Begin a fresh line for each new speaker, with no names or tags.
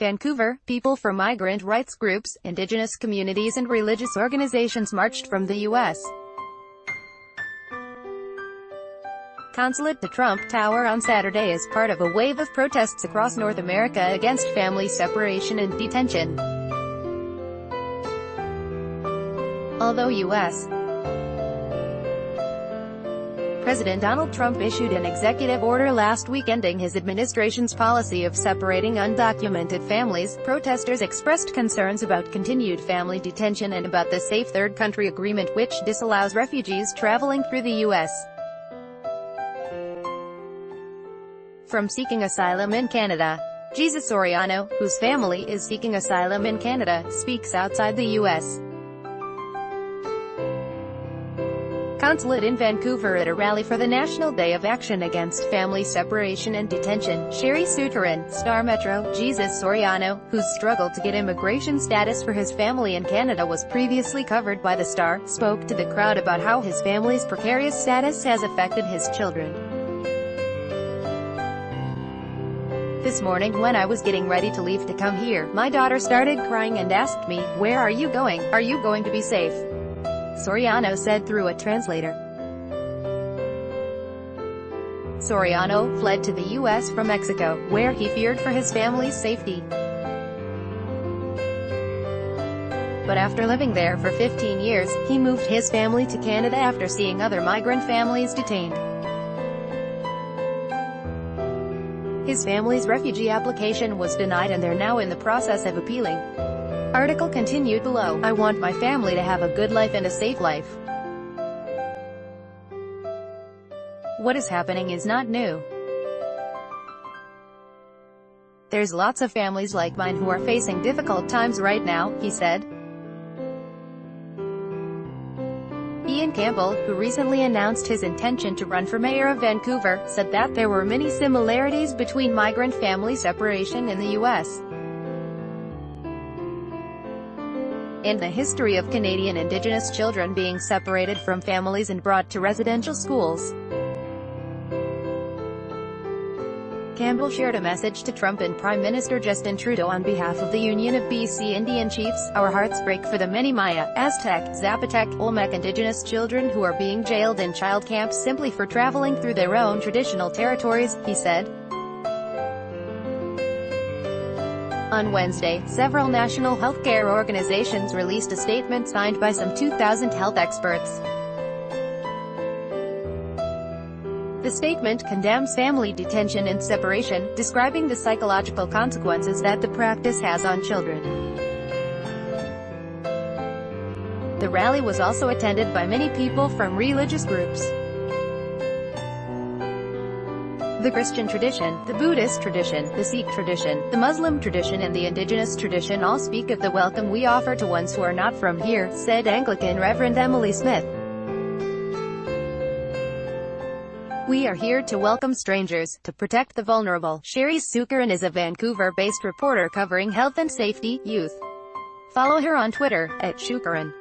Vancouver, people from migrant rights groups, Indigenous communities and religious organizations marched from the U.S. consulate to Trump Tower on Saturday as part of a wave of protests across North America against family separation and detention. Although U.S. President Donald Trump issued an executive order last week ending his administration's policy of separating undocumented families, protesters expressed concerns about continued family detention and about the Safe Third Country Agreement, which disallows refugees traveling through the U.S. from seeking asylum in Canada. Jesus Soriano, whose family is seeking asylum in Canada, speaks outside the U.S. consulate in Vancouver at a rally for the National Day of Action Against Family Separation and Detention. Sherry Suturin, Star Metro. Jesus Soriano, whose struggle to get immigration status for his family in Canada was previously covered by the Star, spoke to the crowd about how his family's precarious status has affected his children. This morning, when I was getting ready to leave to come here, my daughter started crying and asked me, "Where are you going? Are you going to be safe?" Soriano said through a translator. Soriano fled to the U.S. from Mexico, where he feared for his family's safety. But after living there for 15 years, he moved his family to Canada after seeing other migrant families detained. His family's refugee application was denied and they're now in the process of appealing. Article continued below. I want my family to have a good life and a safe life. What is happening is not new. There's lots of families like mine who are facing difficult times right now, he said. Ian Campbell, who recently announced his intention to run for mayor of Vancouver, said that there were many similarities between migrant family separation in the U.S. and the history of Canadian Indigenous children being separated from families and brought to residential schools. Campbell shared a message to Trump and Prime Minister Justin Trudeau on behalf of the Union of BC Indian Chiefs. Our hearts break for the many Maya, Aztec, Zapotec, Olmec Indigenous children who are being jailed in child camps simply for traveling through their own traditional territories, he said. On Wednesday, several national healthcare organizations released a statement signed by some 2,000 health experts. The statement condemns family detention and separation, describing the psychological consequences that the practice has on children. The rally was also attended by many people from religious groups. The Christian tradition, the Buddhist tradition, the Sikh tradition, the Muslim tradition and the Indigenous tradition all speak of the welcome we offer to ones who are not from here, said Anglican Reverend Emily Smith. We are here to welcome strangers, to protect the vulnerable. Sherry Suturin is a Vancouver-based reporter covering health and safety, youth. Follow her on Twitter, @Suturin.